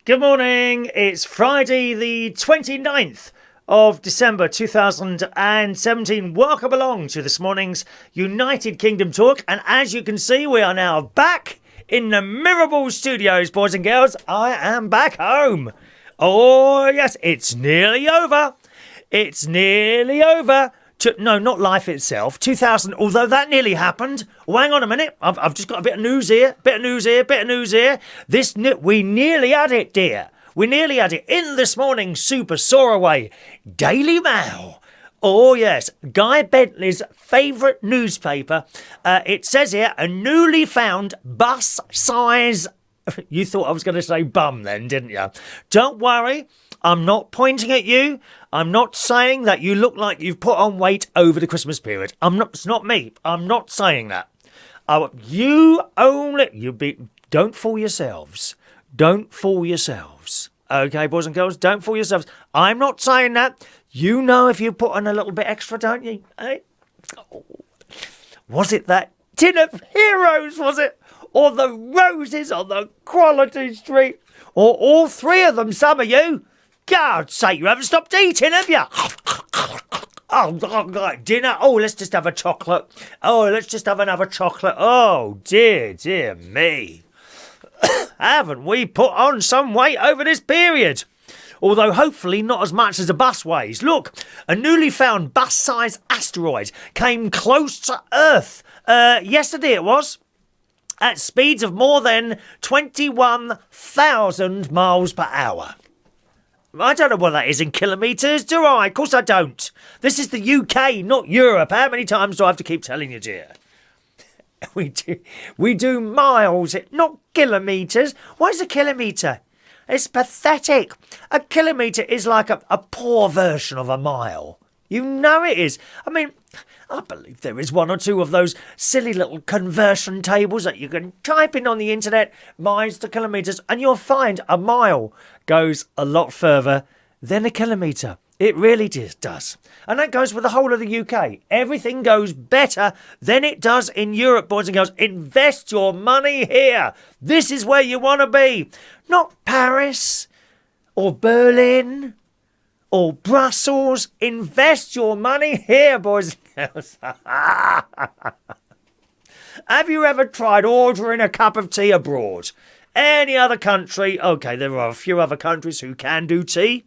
Good morning, it's Friday the 29th of December 2017. Welcome along to this morning's United Kingdom Talk, and as you can see we are now back in the Mirable Studios, boys and girls. I am back home. Oh yes, it's nearly over. It's nearly over. No, not life itself. 2000, although that nearly happened. Oh, hang on a minute. I've just got a bit of news here. We nearly had it, dear. We nearly had it. In this morning's Super Soaraway Daily Mail. Oh, yes. Guy Bentley's favourite newspaper. It says here, a newly found bus size... You thought I was going to say bum then, didn't you? Don't worry. I'm not pointing at you. I'm not saying that you look like you've put on weight over the Christmas period. It's not me. I'm not saying that. Don't fool yourselves. Don't fool yourselves. Okay, boys and girls, don't fool yourselves. I'm not saying that. You know if you put on a little bit extra, don't you? Eh? Oh. Was it that tin of heroes, was it? Or the roses on the Quality Street? Or all three of them, some of you? God's sake, you haven't stopped eating, have you? Oh, dinner. Oh, let's just have a chocolate. Oh, let's just have another chocolate. Oh, dear me. Haven't we put on some weight over this period? Although hopefully not as much as the bus weighs. Look, a newly found bus-sized asteroid came close to Earth. Yesterday it was. At speeds of more than 21,000 miles per hour. I don't know what that is in kilometres, do I? Of course I don't. This is the UK, not Europe. How many times do I have to keep telling you, dear? We do miles, not kilometres. What is a kilometre? It's pathetic. A kilometre is like a poor version of a mile. You know it is. I mean, I believe there is one or two of those silly little conversion tables that you can type in on the internet, miles to kilometres, and you'll find a mile goes a lot further than a kilometre. It really does. And that goes with the whole of the UK. Everything goes better than it does in Europe, boys and girls. Invest your money here. This is where you want to be. Not Paris or Berlin or Brussels. Invest your money here, boys and girls. Have you ever tried ordering a cup of tea abroad? Any other country? Okay, there are a few other countries who can do tea.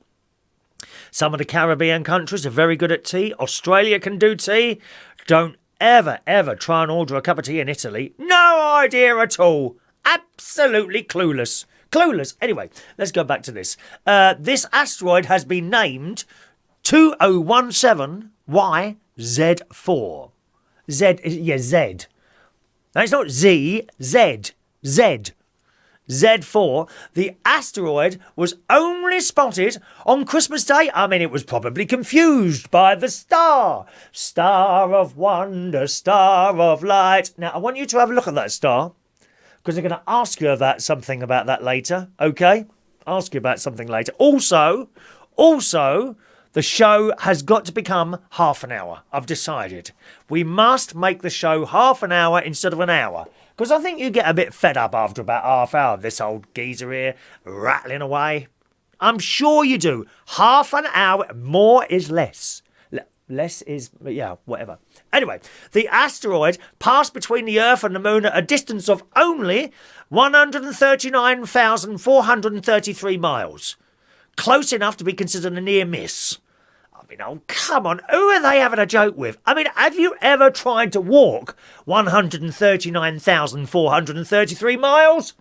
Some of the Caribbean countries are very good at tea. Australia can do tea. Don't ever try and order a cup of tea in Italy. No idea at all. Absolutely clueless. Anyway, let's go back to this. This asteroid has been named 2017YZ4. Z. No, it's not Z. Z. Z4, the asteroid was only spotted on Christmas Day. I mean, it was probably confused by the star. Star of wonder, star of light. Now, I want you to have a look at that star, because I'm going to ask you something about that later, okay? Ask you about something later. Also, the show has got to become half an hour. I've decided. We must make the show half an hour instead of an hour. Because I think you get a bit fed up after about half hour. This old geezer here rattling away. I'm sure you do. Half an hour. More is less. Less is, yeah, whatever. Anyway, the asteroid passed between the Earth and the Moon at a distance of only 139,433 miles. Close enough to be considered a near miss. I mean, oh, come on. Who are they having a joke with? I mean, have you ever tried to walk 139,433 miles?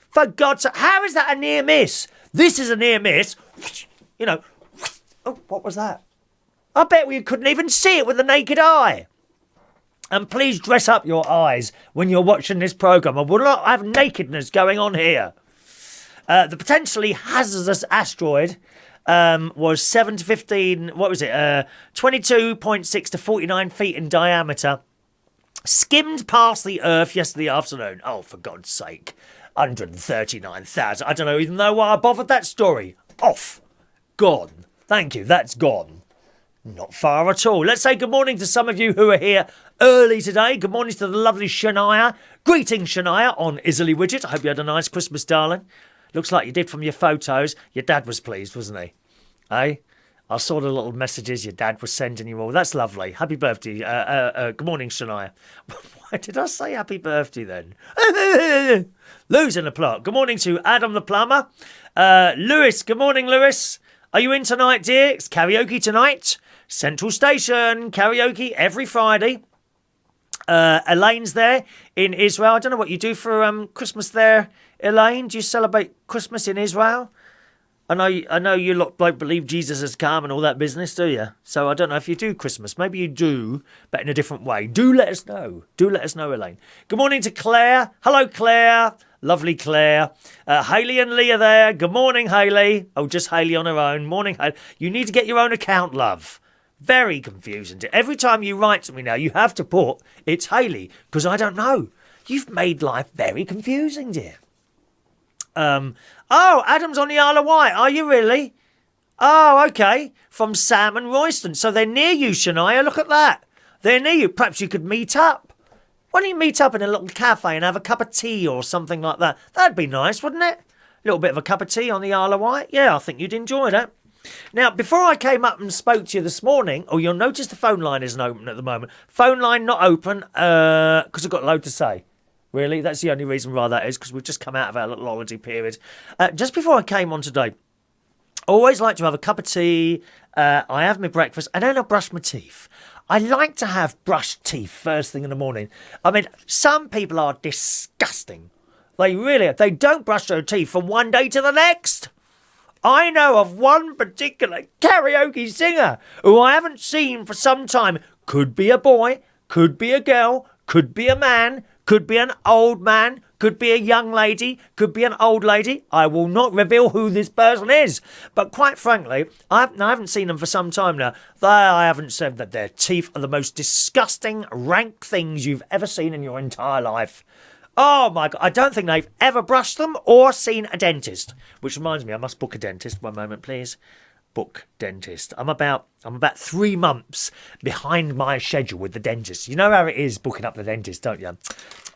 For God's sake, how is that a near miss? This is a near miss. You know, oh, what was that? I bet we couldn't even see it with the naked eye. And please dress up your eyes when you're watching this programme. I will not have nakedness going on here. The potentially hazardous asteroid was 7 to 15, 22.6 to 49 feet in diameter. skimmed past the Earth yesterday afternoon. Oh, for God's sake. 139,000. I don't even know why I bothered that story. Off. Gone. Thank you. That's gone. Not far at all. Let's say good morning to some of you who are here early today. Good morning to the lovely Shania. Greetings, Shania, on Isley Widget. I hope you had a nice Christmas, darling. Looks like you did from your photos. Your dad was pleased, wasn't he? Eh? I saw the little messages your dad was sending you all. That's lovely. Happy birthday. Good morning, Shania. Why did I say happy birthday then? Losing the plot. Good morning to Adam the plumber. Lewis. Good morning, Lewis. Are you in tonight, dear? It's karaoke tonight. Central Station. Karaoke every Friday. Elaine's there in Israel. I don't know what you do for Christmas there, Elaine. Do you celebrate Christmas in Israel? I know you lot don't believe Jesus has come and all that business, do you? So I don't know if you do Christmas. Maybe you do, but in a different way. Do let us know. Do let us know, Elaine. Good morning to Claire. Hello, Claire. Lovely Claire. Hayley and Lee are there. Good morning, Hayley. Oh, just Hayley on her own. Morning, Hayley. You need to get your own account, love. Very confusing. Every time you write to me now, you have to put, it's Hayley, because I don't know. You've made life very confusing, dear. Oh, Adam's on the Isle of Wight. Are you really? Oh, okay. From Sam and Royston. So they're near you, Shania. Look at that. They're near you. Perhaps you could meet up. Why don't you meet up in a little cafe and have a cup of tea or something like that? That'd be nice, wouldn't it? A little bit of a cup of tea on the Isle of Wight. Yeah, I think you'd enjoy that. Now, before I came up and spoke to you this morning, you'll notice the phone line isn't open at the moment. Phone line not open because I've got a load to say. Really? That's the only reason why that is, because we've just come out of our little holiday period. Just before I came on today, I always like to have a cup of tea, I have my breakfast, and then I brush my teeth. I like to have brushed teeth first thing in the morning. I mean, some people are disgusting. They don't brush their teeth from one day to the next. I know of one particular karaoke singer who I haven't seen for some time. Could be a boy, could be a girl, could be a man, could be an old man, could be a young lady, could be an old lady. I will not reveal who this person is. But quite frankly, I haven't seen them for some time now. I haven't said that their teeth are the most disgusting, rank things you've ever seen in your entire life. Oh my God, I don't think they've ever brushed them or seen a dentist. Which reminds me, I must book a dentist. One moment, please. Book dentist. I'm about 3 months behind my schedule with the dentist. You know how it is booking up the dentist, don't you?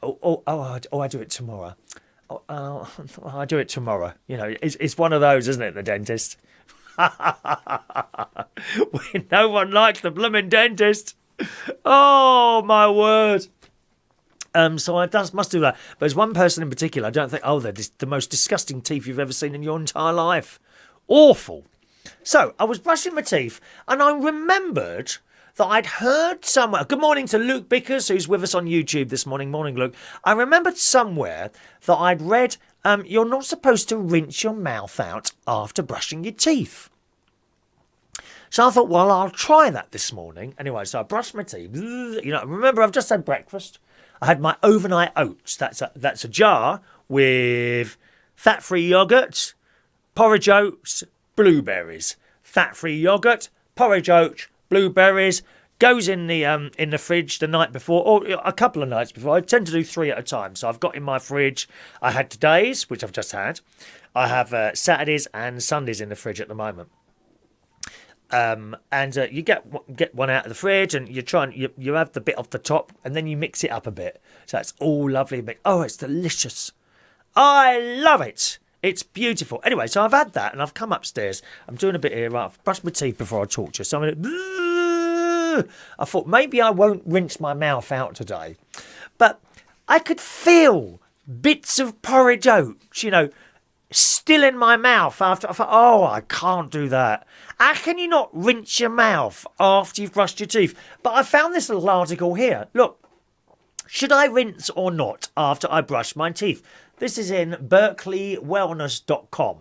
I do it tomorrow. I do it tomorrow. You know, it's one of those, isn't it, the dentist? No one likes the blooming dentist. Oh, my word. So I must do that. But there's one person in particular, I don't think, they're the most disgusting teeth you've ever seen in your entire life. Awful. So I was brushing my teeth and I remembered that I'd heard somewhere. Good morning to Luke Bickers, who's with us on YouTube this morning. Morning, Luke. I remembered somewhere that I'd read you're not supposed to rinse your mouth out after brushing your teeth. So I thought, well, I'll try that this morning. Anyway, so I brushed my teeth. Remember, I've just had breakfast. I had my overnight oats. That's a jar with fat-free yoghurt, porridge oats, blueberries. Fat-free yoghurt, porridge oats, blueberries. Goes in the fridge the night before, or a couple of nights before. I tend to do 3 at a time. So I've got in my fridge. I had today's, which I've just had. I have Saturdays and Sundays in the fridge at the moment. You get one out of the fridge and you have the bit off the top and then you mix it up a bit. So it's all lovely. Oh, it's delicious. I love it. It's beautiful. Anyway, so I've had that and I've come upstairs. I'm doing a bit here. Right, I've brushed my teeth before I talk to you. So I thought maybe I won't rinse my mouth out today. But I could feel bits of porridge oats, still in my mouth after. I thought, I can't do that. How can you not rinse your mouth after you've brushed your teeth? But I found this little article here. Look, should I rinse or not after I brush my teeth? This is in berkeleywellness.com.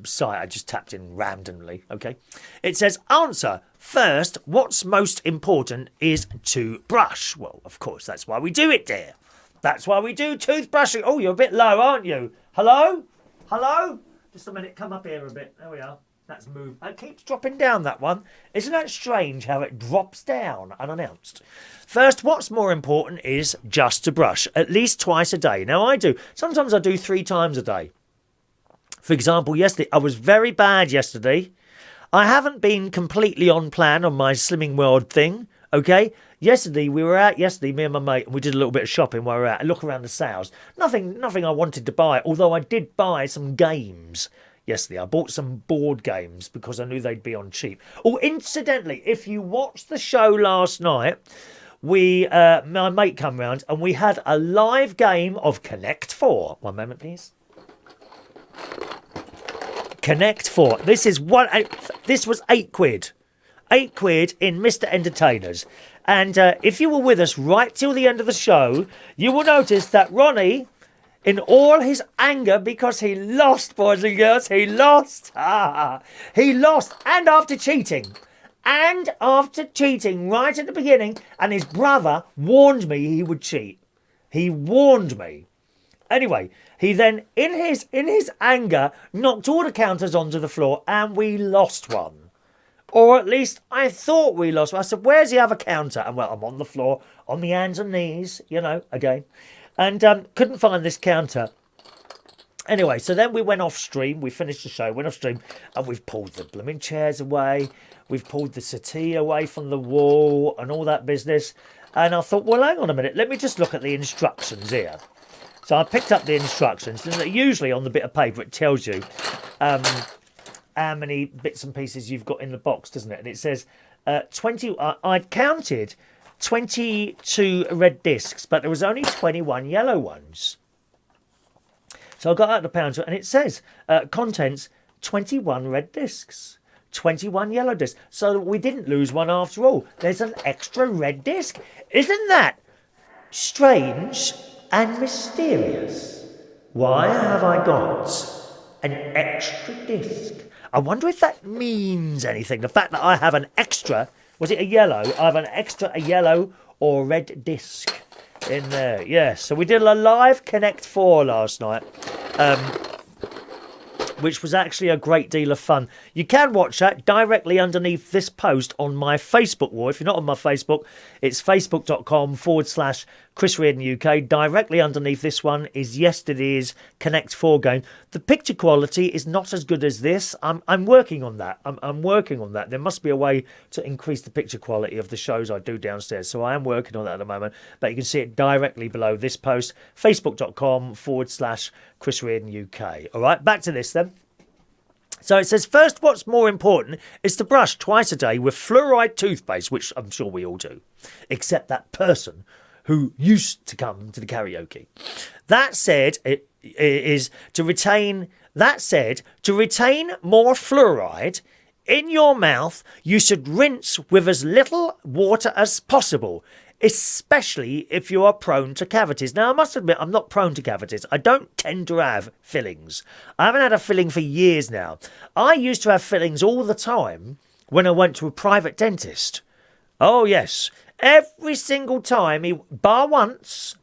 Site I just tapped in randomly, okay? It says, answer, first, what's most important is to brush. Well, of course, that's why we do it, dear. That's why we do toothbrushing. Oh, you're a bit low, aren't you? Hello? Hello? Just a minute, come up here a bit. There we are. That's moved. It keeps dropping down, that one. Isn't that strange how it drops down unannounced? First, what's more important is just to brush at least twice a day. Now, I do. Sometimes I do 3 times a day. For example, yesterday, I was very bad yesterday. I haven't been completely on plan on my Slimming World thing, okay? Yesterday, we were out me and my mate, and we did a little bit of shopping while we were out. Look around the sales. Nothing I wanted to buy, although I did buy some games yesterday. I bought some board games because I knew they'd be on cheap. Oh, incidentally, if you watched the show last night, my mate come round and we had a live game of Connect 4. One moment, please. Connect 4. This was £8. £8 in Mr. Entertainers. And if you were with us right till the end of the show, you will notice that Ronnie, in all his anger because he lost, boys and girls, he lost. He lost. And after cheating right at the beginning, and his brother warned me he would cheat. He warned me. Anyway, he then, in his anger, knocked all the counters onto the floor, and we lost one. Or at least I thought we lost one. I said, where's the other counter? And well, I'm on the floor, on my hands and knees, again. And couldn't find this counter. Anyway, so then we went off stream. We finished the show, went off stream, and we've pulled the blooming chairs away. We've pulled the settee away from the wall and all that business. And I thought, well, hang on a minute. Let me just look at the instructions here. So I picked up the instructions. And usually on the bit of paper, it tells you how many bits and pieces you've got in the box, doesn't it? And it says 20. I'd counted 22 red discs, but there was only 21 yellow ones. So I got out the pound and it says contents 21 red discs, 21 yellow discs. So we didn't lose one after all. There's an extra red disc. Isn't that strange and mysterious? Why have I got an extra disc? I wonder if that means anything. The fact that I have an extra, was it a yellow? I have a yellow or red disc in there. Yes, so we did a live Connect 4 last night, which was actually a great deal of fun. You can watch that directly underneath this post on my Facebook wall. If you're not on my Facebook, it's facebook.com/Chris Reardon UK. Directly underneath this one is yesterday's Connect 4 game. The picture quality is not as good as this. I'm working on that. I'm working on that. There must be a way to increase the picture quality of the shows I do downstairs. So I am working on that at the moment. But you can see it directly below this post, facebook.com/Chris Reardon UK. All right, back to this then. So it says, first, what's more important is to brush twice a day with fluoride toothpaste, which I'm sure we all do, except that person who used to come to the karaoke. That said, it is to retain more fluoride in your mouth, you should rinse with as little water as possible, especially if you are prone to cavities. Now, I must admit, I'm not prone to cavities. I don't tend to have fillings. I haven't had a filling for years now. I used to have fillings all the time when I went to a private dentist. Oh, yes. Every single time, bar once,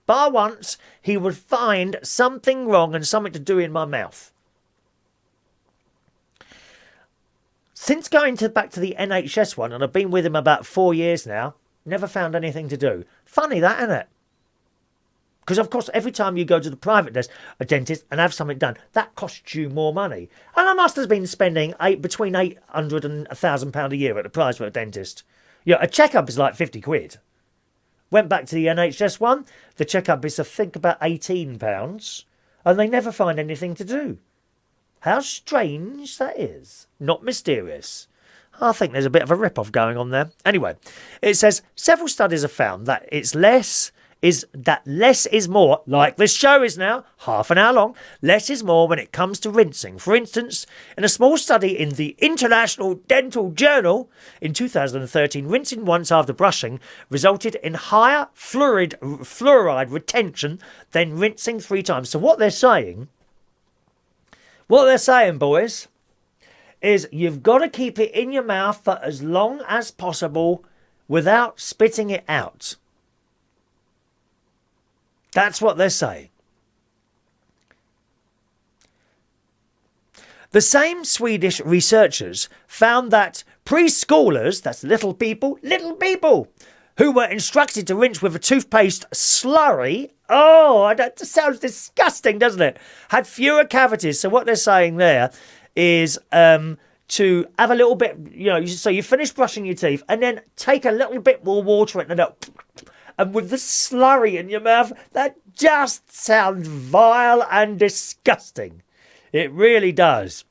he would find something wrong and something to do in my mouth. Since going back to the NHS one, and I've been with him about 4 years now, never found anything to do. Funny that, isn't it? Because, of course, every time you go to the private dentist and have something done, that costs you more money. And I must have been spending between £800 and £1,000 a year at the private dentist. Yeah, a checkup is like £50. Went back to the NHS one. The checkup is, I think, about £18. And they never find anything to do. How strange that is. Not mysterious. I think there's a bit of a rip-off going on there. Anyway, it says, several studies have found that less is more, like this show is now, half an hour long, less is more when it comes to rinsing. For instance, in a small study in the International Dental Journal in 2013, rinsing once after brushing resulted in higher fluoride retention than rinsing 3 times. So what they're saying, boys, is you've got to keep it in your mouth for as long as possible without spitting it out. That's what they're saying. The same Swedish researchers found that preschoolers, that's little people, who were instructed to rinse with a toothpaste slurry, that sounds disgusting, doesn't it? Had fewer cavities. So what they're saying there is to have a little bit, so you finish brushing your teeth and then take a little bit more water in and with the slurry in your mouth, that just sounds vile and disgusting. It really does.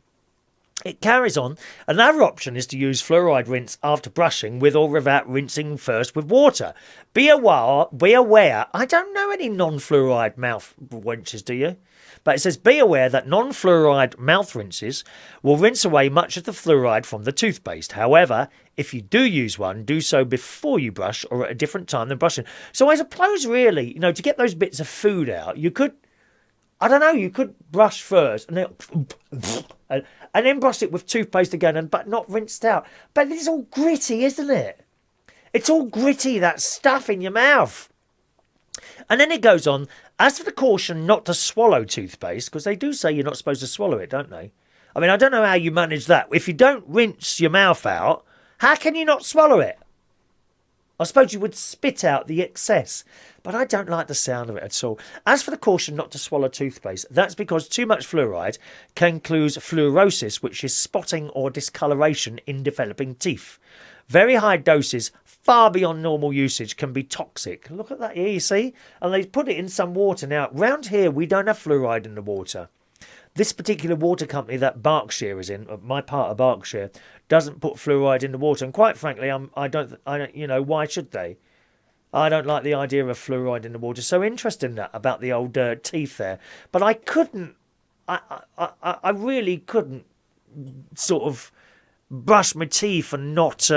It carries on. Another option is to use fluoride rinse after brushing with or without rinsing first with water. Be aware. I don't know any non-fluoride mouth rinses, do you? But it says, be aware that non-fluoride mouth rinses will rinse away much of the fluoride from the toothpaste. However, if you do use one, do so before you brush or at a different time than brushing. So I suppose really, to get those bits of food out, you could brush first and then brush it with toothpaste again, but not rinsed out. But it's all gritty, isn't it? It's all gritty, that stuff in your mouth. And then it goes on, as for the caution not to swallow toothpaste, because they do say you're not supposed to swallow it, don't they? I mean, I don't know how you manage that. If you don't rinse your mouth out, how can you not swallow it? I suppose you would spit out the excess, but I don't like the sound of it at all. As for the caution not to swallow toothpaste, that's because too much fluoride can cause fluorosis, which is spotting or discoloration in developing teeth. Very high doses, far beyond normal usage, can be toxic. Look at that here, you see? And they put it in some water. Now, round here, we don't have fluoride in the water. This particular water company that Berkshire is in, my part of Berkshire, doesn't put fluoride in the water. And quite frankly, I don't, why should they? I don't like the idea of fluoride in the water. So interesting that about the old teeth there. But I really couldn't sort of brush my teeth and not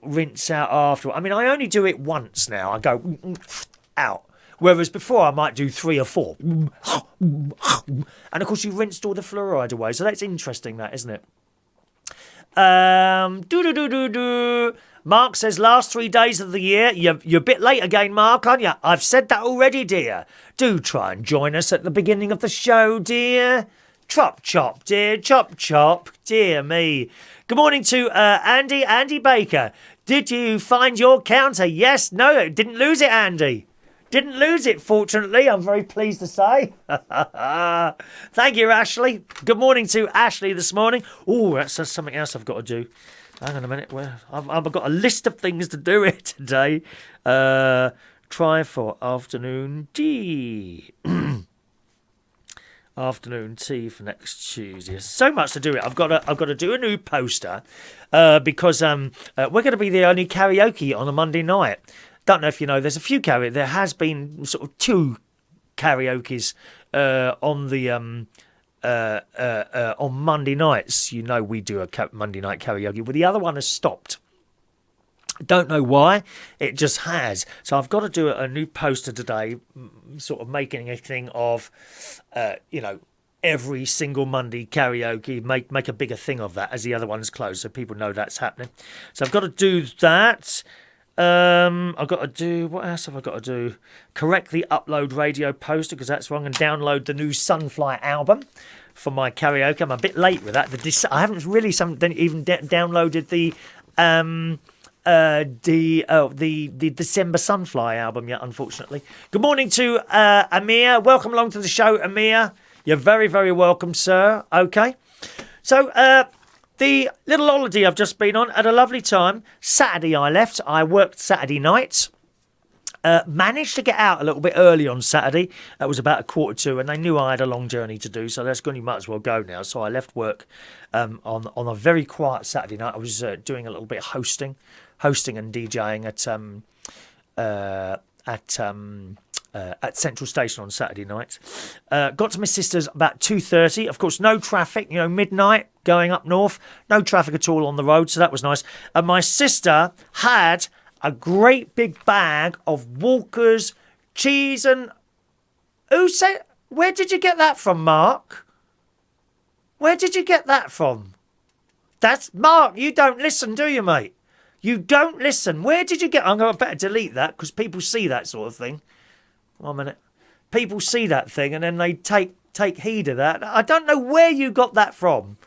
rinse out after. I mean, I only do it once now. I go out. Whereas before I might do 3 or 4. And of course you rinsed all the fluoride away. So that's interesting, that, isn't it? Mark says last 3 days of the year. You're a bit late again, Mark, aren't you? I've said that already, dear. Do try and join us at the beginning of the show, dear. Chop, chop, dear. Chop, chop. Dear me. Good morning to Andy Baker. Did you find your counter? Yes, no, didn't lose it, Andy. Didn't lose it, fortunately, I'm very pleased to say. Thank you, Ashley. Good morning to Ashley this morning. Oh, that's something else I've got to do. Hang on a minute. I've got a list of things to do it today. Try for afternoon tea. Afternoon tea for next Tuesday. So much to do it. I've got to do a new poster because we're going to be the only karaoke on a Monday night. Don't know if you know, there's a few karaoke. There has been sort of 2 karaokes on the on Monday nights. You know, we do a Monday night karaoke, but the other one has stopped. Don't know why, it just has. So I've got to do a new poster today, sort of making a thing of, every single Monday karaoke, make a bigger thing of that as the other one's closed, so people know that's happening. So I've got to do that. I've got to do, what else have I got to do? Correct the upload radio poster, because that's wrong, and download the new Sunfly album for my karaoke. I'm a bit late with that. I haven't really even downloaded the December Sunfly album yet, unfortunately. Good morning to Amir. Welcome along to the show, Amir. You're very, very welcome, sir. Okay. So, the little holiday I've just been on, had a lovely time. Saturday I left. I worked Saturday night. Managed to get out a little bit early on Saturday. It was about 1:45, and they knew I had a long journey to do, so that's going to might as well go now. So I left work on a very quiet Saturday night. I was doing a little bit of hosting and DJing at Central Station on Saturday night. Got to my sister's about 2:30. Of course, no traffic, midnight going up north. No traffic at all on the road, so that was nice. And my sister had a great big bag of Walker's cheese and... Who said... Where did you get that from, Mark? Where did you get that from? That's... Mark, you don't listen, do you, mate? You don't listen. Where did you get... I'm going to better delete that, because people see that sort of thing. 1 minute. People see that thing, and then they take take heed of that. I don't know where you got that from.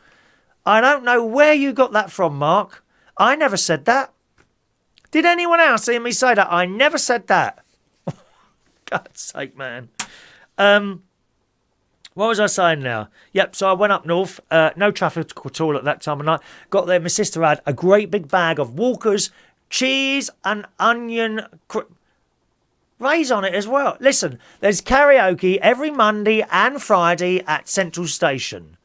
I don't know where you got that from, Mark. I never said that. Did anyone else hear me say that? I never said that. God's sake, man. What was I saying now? Yep, so I went up north. No traffic at all at that time of night. Got there. My sister had a great big bag of Walker's cheese and onion... Ray's on it as well. Listen, there's karaoke every Monday and Friday at Central Station.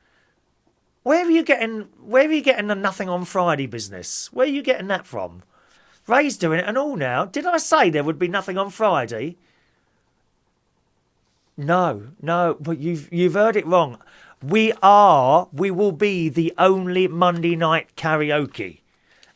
Where are you getting the nothing on Friday business? Where are you getting that from? Ray's doing it and all now. Did I say there would be nothing on Friday? No, but you've heard it wrong. We will be the only Monday night karaoke.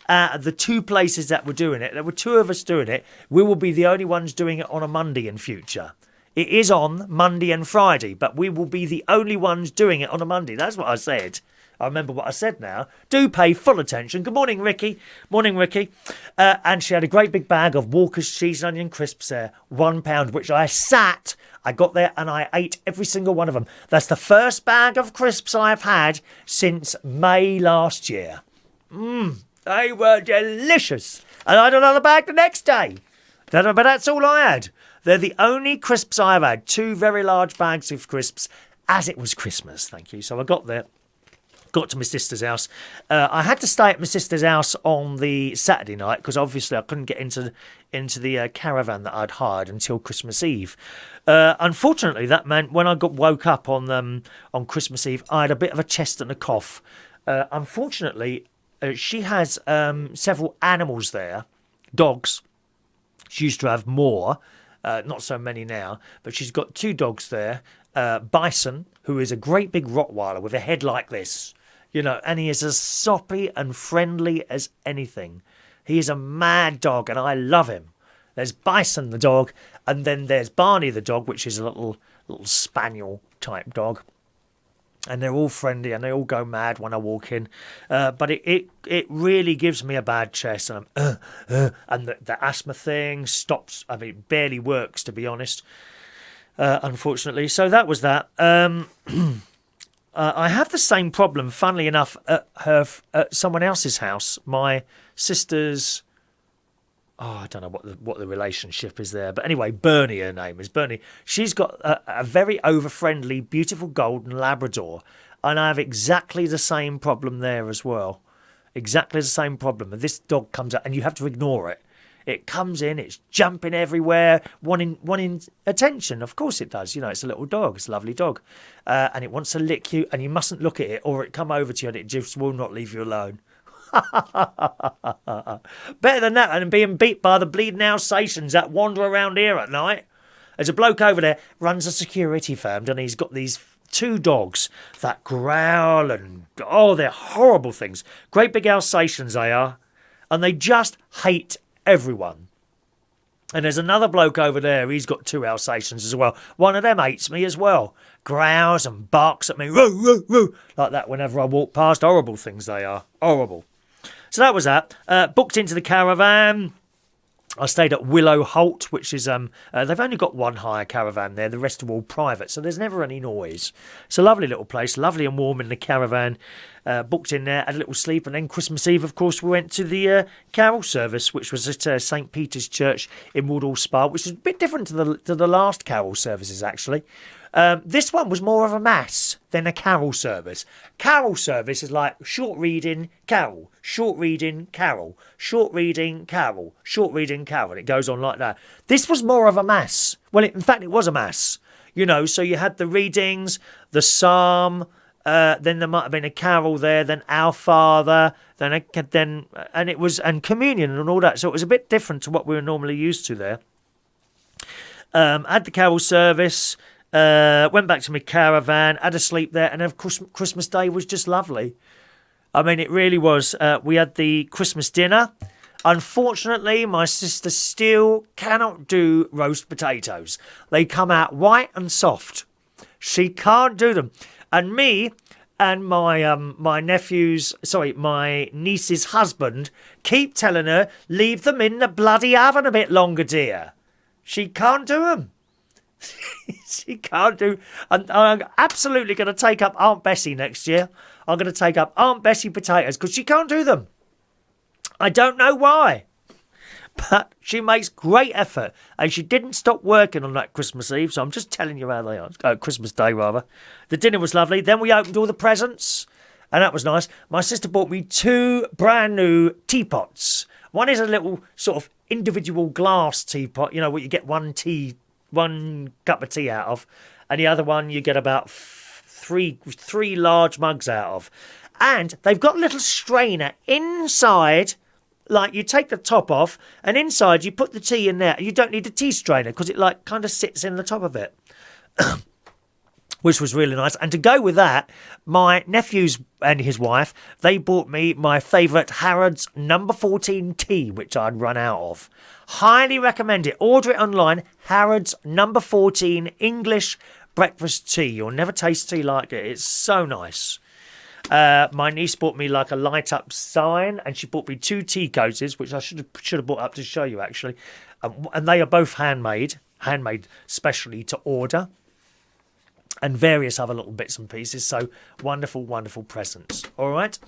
The two places that were doing it, there were two of us doing it. We will be the only ones doing it on a Monday in future. It is on Monday and Friday, but we will be the only ones doing it on a Monday. That's what I said. I remember what I said now. Do pay full attention. Good morning, Ricky. Morning, Ricky. And she had a great big bag of Walker's cheese and onion crisps there, £1, which I got there and I ate every single one of them. That's the first bag of crisps I've had since May last year. They were delicious. And I had another bag the next day. But that's all I had. They're the only crisps I've had. 2 very large bags of crisps as it was Christmas. Thank you. So I got there. Got to my sister's house. I had to stay at my sister's house on the Saturday night because obviously I couldn't get into the caravan that I'd hired until Christmas Eve. Unfortunately, that meant when I woke up on Christmas Eve, I had a bit of a chest and a cough. Unfortunately, she has several animals there, dogs. She used to have more, not so many now, but she's got 2 dogs there. Bison, who is a great big Rottweiler with a head like this, and he is as soppy and friendly as anything. He is a mad dog, and I love him. There's Bison the dog, and then there's Barney the dog, which is a little spaniel type dog. And they're all friendly, and they all go mad when I walk in. But it really gives me a bad chest, and and the asthma thing stops. I mean, it barely works, to be honest. Unfortunately. So that was that. I have the same problem, funnily enough, at someone else's house. My sister's... I don't know what the relationship is there. But anyway, Bernie, her name is Bernie. She's got a very over-friendly, beautiful golden Labrador. And I have exactly the same problem there as well. Exactly the same problem. And this dog comes out, and you have to ignore it. It comes in, it's jumping everywhere, wanting attention. Of course it does. It's a little dog. It's a lovely dog. And it wants to lick you, and you mustn't look at it, or it come over to you, and it just will not leave you alone. Better than that, and being beat by the bleeding Alsatians that wander around here at night. There's a bloke over there, runs a security firm, and he's got these 2 dogs that growl, and, they're horrible things. Great big Alsatians they are. And they just hate everyone. And there's another bloke over there, he's got 2 Alsatians as well. One of them hates me as well. Growls and barks at me, roo, roo, roo, like that whenever I walk past. Horrible things they are. Horrible. So that was that. Booked into the caravan. I stayed at Willow Holt, which is, they've only got one hire caravan there. The rest are all private, so there's never any noise. It's a lovely little place, lovely and warm in the caravan. Booked in there, had a little sleep, and then Christmas Eve, of course, we went to the carol service, which was at St. Peter's Church in Woodhall Spa, which is a bit different to the last carol services, actually. This one was more of a mass than a carol service. Carol service is like short reading, carol, short reading, carol, short reading, carol, short reading, carol. And it goes on like that. This was more of a mass. Well, in fact, it was a mass. So you had the readings, the psalm, then there might have been a carol there, then Our Father, and communion and all that. So it was a bit different to what we were normally used to there. Had the carol service. Went back to my caravan, had a sleep there, and of course Christmas Day was just lovely. I mean, it really was. We had the Christmas dinner. Unfortunately, my sister still cannot do roast potatoes. They come out white and soft. She can't do them. And me and my niece's husband keep telling her, leave them in the bloody oven a bit longer, dear. She can't do them. She can't do. I'm absolutely going to take up Aunt Bessie next year. I'm going to take up Aunt Bessie potatoes because she can't do them. I don't know why. But she makes great effort. And she didn't stop working on that Christmas Eve. So I'm just telling you how they are. Christmas Day, rather. The dinner was lovely. Then we opened all the presents. And that was nice. My sister bought me 2 brand new teapots. One is a little sort of individual glass teapot. You know, what you get one cup of tea out of. And the other one you get about three large mugs out of. And they've got a little strainer inside. Like, you take the top off, and inside you put the tea in there. You don't need a tea strainer, because it, like, kind of sits in the top of it. Which was really nice. And to go with that, my nephews and his wife, they bought me my favourite Harrods number 14 tea, which I'd run out of. Highly recommend it. Order it online. Harrods number 14 English breakfast tea. You'll never taste tea like it. It's so nice. My niece bought me like a light up sign, and she bought me 2 tea cozies, which I should have brought up to show you actually. And they are both handmade specially to order, and various other little bits and pieces. So wonderful, wonderful presents. All right.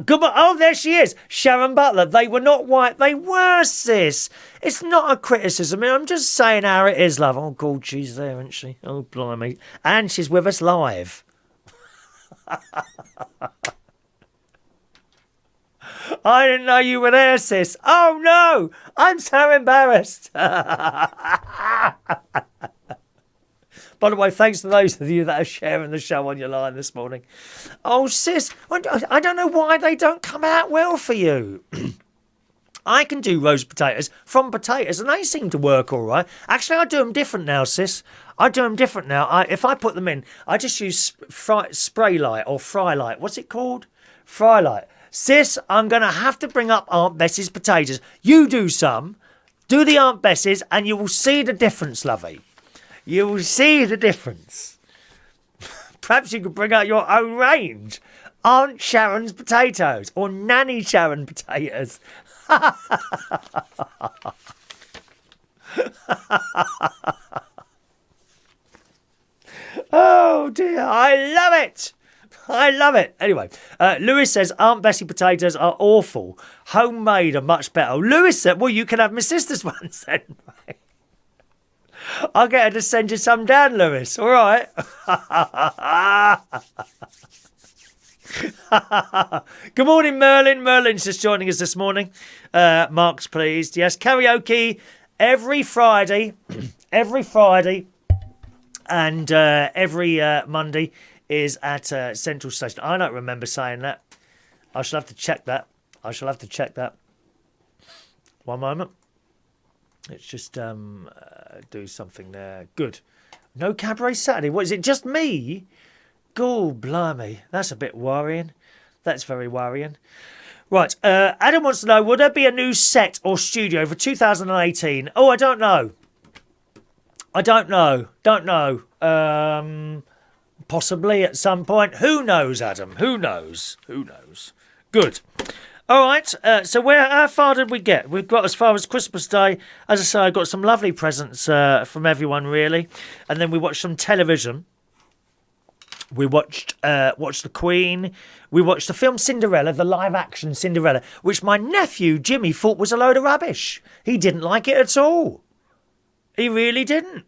Good. Oh, there she is, Sharon Butler. They were not white. They were, sis. It's not a criticism. I mean, I'm just saying how it is, love. Oh God, she's there, isn't she? Oh blimey, and she's with us live. I didn't know you were there, sis. Oh no, I'm so embarrassed. By the way, thanks to those of you that are sharing the show on your line this morning. Oh, sis, I don't know why they don't come out well for you. I can do roast potatoes from potatoes, and they seem to work all right. Actually, I do them different now, sis. I do them different now. If I put them in, I just use spray light or fry light. What's it called? Fry light. Sis, I'm going to have to bring up Aunt Bessie's potatoes. You do some. Do the Aunt Bessie's, and you will see the difference, lovey. You will see the difference. Perhaps you could bring out your own range. Aunt Sharon's potatoes or Nanny Sharon potatoes. Oh dear, I love it. I love it. Anyway, Lewis says Aunt Bessie potatoes are awful. Homemade are much better. Lewis said, well, you can have my sister's ones then. I'll get her to send you some down, Lewis. All right. Good morning, Merlin. Merlin's just joining us this morning. Mark's pleased. Yes, karaoke every Friday. Every Friday. And every Monday is at Central Station. I don't remember saying that. I shall have to check that. One moment. Let's just do something there. Good. No Cabaret Saturday. What, is it just me? God, blimey. That's a bit worrying. That's very worrying. Right. Adam wants to know, would there be a new set or studio for 2018? Oh, I don't know. Don't know. Possibly at some point. Who knows, Adam? Who knows? Good. All right. So how far did we get? We've got as far as Christmas Day. As I say, I got some lovely presents from everyone, really. And then we watched some television. We watched The Queen. We watched the film Cinderella, the live-action Cinderella, which my nephew Jimmy thought was a load of rubbish. He didn't like it at all. He really didn't.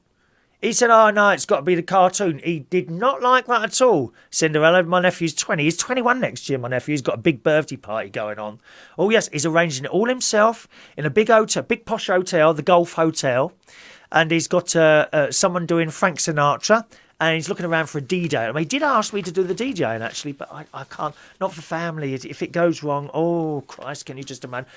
He said, oh, no, it's got to be the cartoon. He did not like that at all. Cinderella, my nephew's 20. He's 21 next year, my nephew. He's got a big birthday party going on. Oh, yes, he's arranging it all himself in a big hotel, big posh hotel, the Gulf Hotel. And he's got someone doing Frank Sinatra. And he's looking around for a DJ. I mean, he did ask me to do the DJing, actually, but I can't. Not for family. If it goes wrong, oh, Christ, can you just imagine?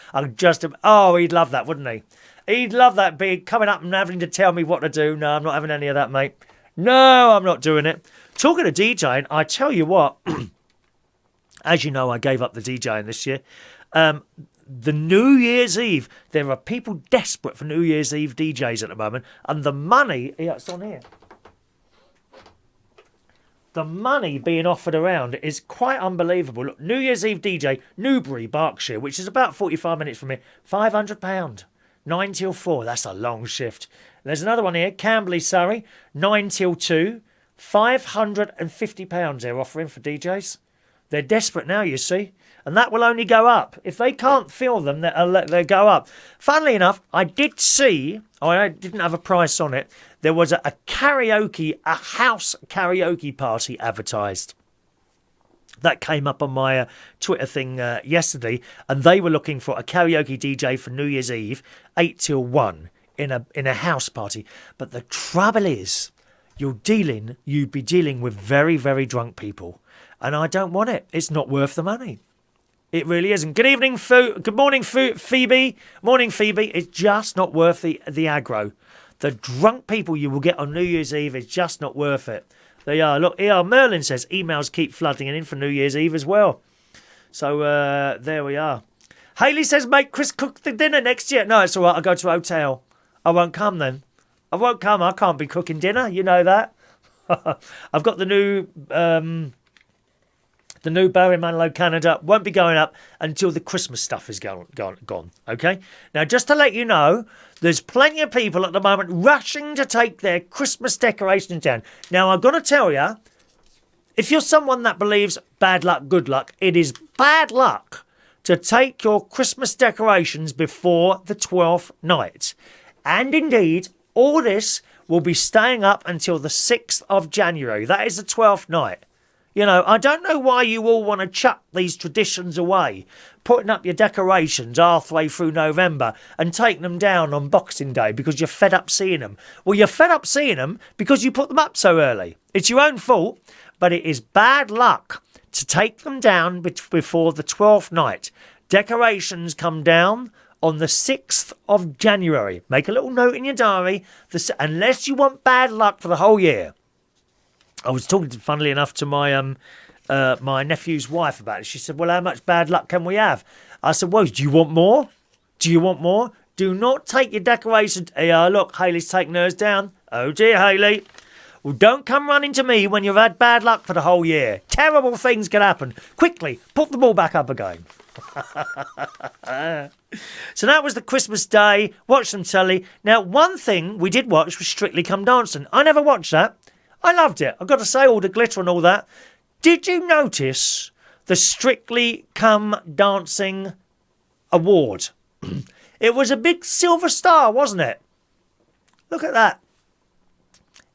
Oh, he'd love that, wouldn't he? He'd love that, big coming up and having to tell me what to do. No, I'm not having any of that, mate. No, I'm not doing it. Talking of DJing, I tell you what, as you know, I gave up the DJing this year. The New Year's Eve, there are people desperate for New Year's Eve DJs at the moment, and the money, yeah, it's on here. The money being offered around is quite unbelievable. Look, New Year's Eve DJ, Newbury, Berkshire, which is about 45 minutes from here, £500. 9 till 4. That's a long shift. There's another one here. Camberley, Surrey. 9 till 2. £550 they're offering for DJs. They're desperate now, you see. And that will only go up. If they can't fill them, they'll go up. Funnily enough, I did see, I didn't have a price on it, there was a house karaoke party advertised. That came up on my Twitter thing yesterday, and they were looking for a karaoke DJ for New Year's Eve, 8 till 1, in a house party. But the trouble is, you'd be dealing with very, very drunk people. And I don't want it. It's not worth the money. It really isn't. Good evening, good morning, Phoebe. Morning, Phoebe. It's just not worth the aggro. The drunk people you will get on New Year's Eve is just not worth it. They are. Look, here, Merlin says emails keep flooding in for New Year's Eve as well. So there we are. Hayley says, make Chris cook the dinner next year. No, it's all right. I'll go to a hotel. I won't come then. I won't come. I can't be cooking dinner. You know that. I've got the new Barry Manilow Canada. Won't be going up until the Christmas stuff is gone. Okay? Now, just to let you know, there's plenty of people at the moment rushing to take their Christmas decorations down. Now, I've got to tell you, if you're someone that believes bad luck, good luck, it is bad luck to take your Christmas decorations before the 12th night. And indeed, all this will be staying up until the 6th of January. That is the 12th night. You know, I don't know why you all want to chuck these traditions away, putting up your decorations halfway through November and taking them down on Boxing Day because you're fed up seeing them. Well, you're fed up seeing them because you put them up so early. It's your own fault, but it is bad luck to take them down before the 12th night. Decorations come down on the 6th of January. Make a little note in your diary, unless you want bad luck for the whole year. I was talking, funnily enough, to my my nephew's wife about it. She said, well, how much bad luck can we have? I said, well, do you want more? Do you want more? Do not take your decorations. Look, Hayley's taking hers down. Oh, dear, Hayley. Well, don't come running to me when you've had bad luck for the whole year. Terrible things can happen. Quickly, put them all back up again. So that was the Christmas Day. Watch some telly. Now, one thing we did watch was Strictly Come Dancing. I never watched that. I loved it. I've got to say, all the glitter and all that. Did you notice the Strictly Come Dancing award? It was a big silver star, wasn't it? Look at that.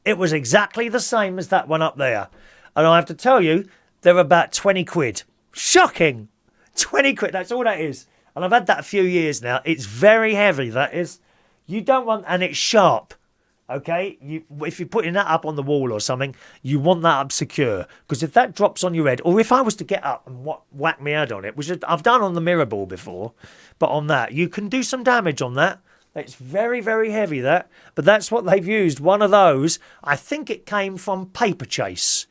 It was exactly the same as that one up there. And I have to tell you, they're about 20 quid. Shocking. 20 quid, that's all that is. And I've had that a few years now. It's very heavy, that is. You don't want, and it's sharp. Okay, if you're putting that up on the wall or something, you want that up secure. Because if that drops on your head, or if I was to get up and whack my head on it, which I've done on the mirror ball before, but on that, you can do some damage on that. It's very, very heavy, that. But that's what they've used. One of those, I think it came from Paper Chase.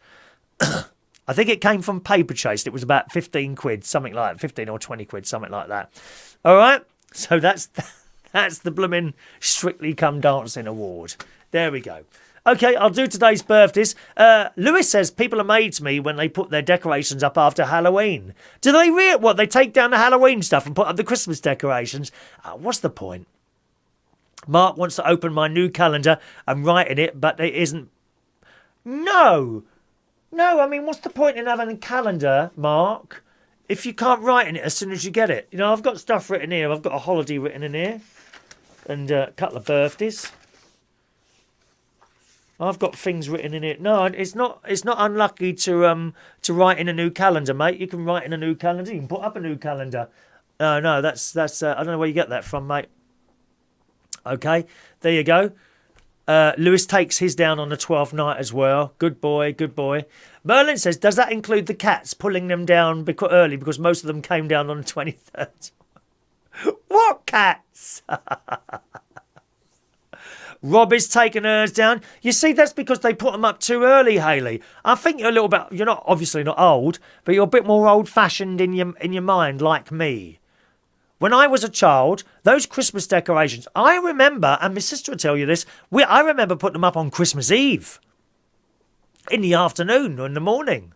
I think it came from Paper Chase. It was about 15 quid, something like that. 15 or 20 quid, something like that. All right, so that's the blooming Strictly Come Dancing award. There we go. Okay, I'll do today's birthdays. Lewis says people are made to me when they put their decorations up after Halloween. Do they they take down the Halloween stuff and put up the Christmas decorations? What's the point? Mark wants to open my new calendar and write in it, but it isn't. No, I mean, what's the point in having a calendar, Mark, if you can't write in it as soon as you get it? You know, I've got stuff written here. I've got a holiday written in here. And a couple of birthdays. I've got things written in it. No, it's not unlucky to write in a new calendar, mate. You can write in a new calendar. You can put up a new calendar. No, that's I don't know where you get that from, mate. Okay, there you go. Lewis takes his down on the 12th night as well. Good boy. Merlin says, does that include the cats pulling them down early because most of them came down on the 23rd? What cats? Rob is taking hers down. You see, that's because they put them up too early, Hayley. I think you're a little bit, you're not obviously not old, but you're a bit more old-fashioned in your mind, like me. When I was a child, those Christmas decorations, I remember, and my sister will tell you this, I remember putting them up on Christmas Eve. In the afternoon or in the morning.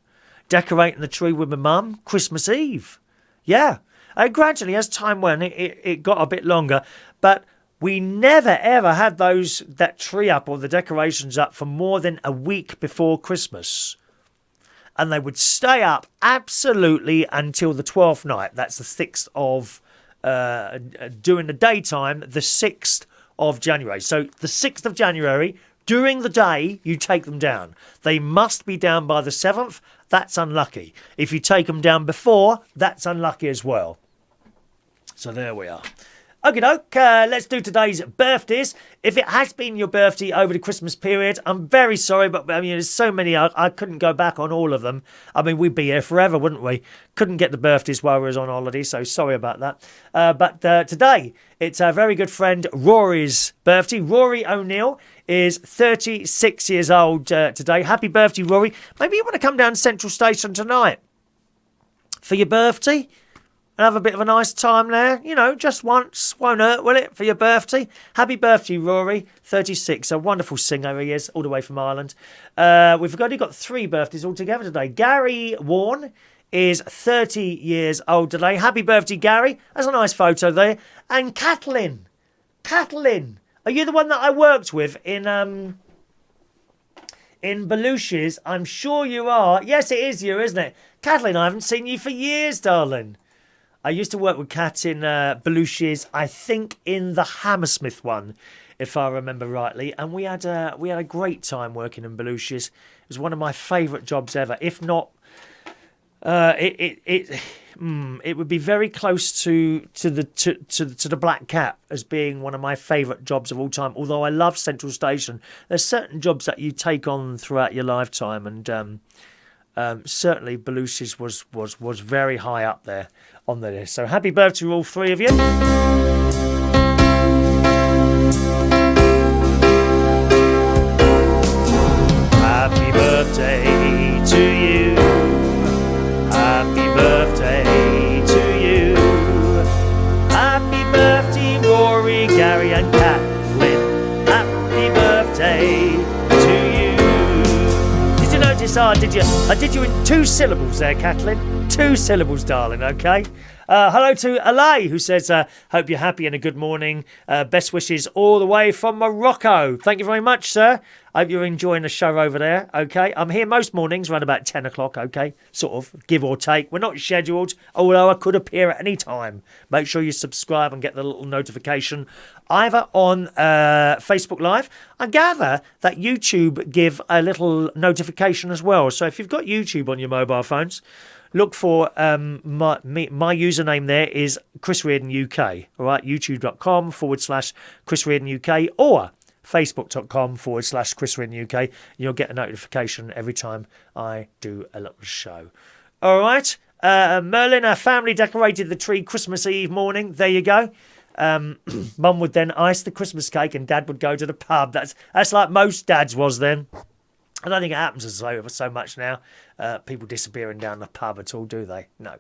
Decorating the tree with my mum, Christmas Eve. Yeah. And gradually, as time went, it got a bit longer. But We never ever had that tree up or the decorations up for more than a week before Christmas. And they would stay up absolutely until the 12th night. That's the 6th of, during the daytime, the 6th of January. So the 6th of January, during the day, you take them down. They must be down by the 7th. That's unlucky. If you take them down before, that's unlucky as well. So there we are. Okie doke, let's do today's birthdays. If it has been your birthday over the Christmas period, I'm very sorry, but I mean, there's so many, I couldn't go back on all of them. I mean, we'd be here forever, wouldn't we? Couldn't get the birthdays while we was on holiday, so sorry about that. But today, it's our very good friend Rory's birthday. Rory O'Neill is 36 years old today. Happy birthday, Rory. Maybe you want to come down to Central Station tonight for your birthday? And have a bit of a nice time there. You know, just once. Won't hurt, will it, for your birthday? Happy birthday, Rory. 36. A wonderful singer he is, all the way from Ireland. We've only got 3 birthdays altogether today. Gary Warren is 30 years old today. Happy birthday, Gary. That's a nice photo there. And Kathleen. Kathleen. Are you the one that I worked with in Belushi's? I'm sure you are. Yes, it is you, isn't it? Kathleen, I haven't seen you for years, darling. I used to work with Kat in Belushi's, I think in the Hammersmith one, if I remember rightly. And we had a great time working in Belushi's. It was one of my favourite jobs ever. If not, it would be very close to the Black Cat as being one of my favourite jobs of all time. Although I love Central Station, there's certain jobs that you take on throughout your lifetime, and certainly Belushi's was very high up there on the list. So happy birthday to all 3 of you. Happy birthday to you. Happy birthday to you. Happy birthday, Rory, Gary and Kathleen. Happy birthday to you. Did you notice? I did you in 2 syllables there, Kathleen. 2 syllables, darling, okay? Hello to Alay, who says, hope you're happy and a good morning. Best wishes all the way from Morocco. Thank you very much, sir. I hope you're enjoying the show over there, okay? I'm here most mornings around about 10 o'clock, okay? Sort of, give or take. We're not scheduled, although I could appear at any time. Make sure you subscribe and get the little notification either on Facebook Live. I gather that YouTube give a little notification as well. So if you've got YouTube on your mobile phones, look for my username there is Chris Reardon UK. All right, youtube.com/Chris Reardon UK or facebook.com/Chris Reardon UK. You'll get a notification every time I do a little show. All right, Merlin, our family decorated the tree Christmas Eve morning. There you go. Mum would then ice the Christmas cake and Dad would go to the pub. That's like most dads was then. I don't think it happens so much now. People disappearing down the pub at all, do they? No.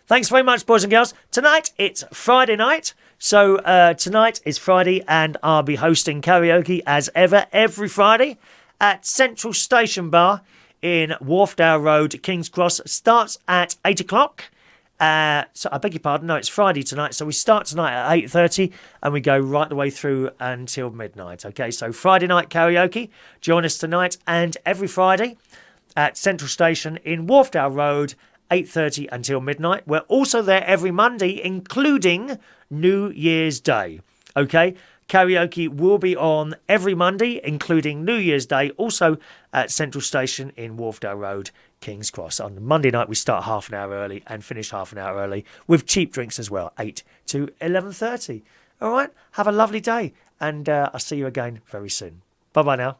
Thanks very much, boys and girls. Tonight, it's Friday night. So tonight is Friday and I'll be hosting karaoke as ever every Friday at Central Station Bar in Wharfdale Road, King's Cross. Starts at 8 o'clock. So I beg your pardon, no, it's Friday tonight. So we start tonight at 8:30 and we go right the way through until midnight. Okay, so Friday night karaoke. Join us tonight and every Friday at Central Station in Wharfdale Road, 8:30 until midnight. We're also there every Monday, including New Year's Day. Okay, karaoke will be on every Monday, including New Year's Day, also at Central Station in Wharfdale Road, King's Cross. On Monday night, we start half an hour early and finish half an hour early with cheap drinks as well, 8 to 11:30. All right, have a lovely day, and I'll see you again very soon. Bye-bye now.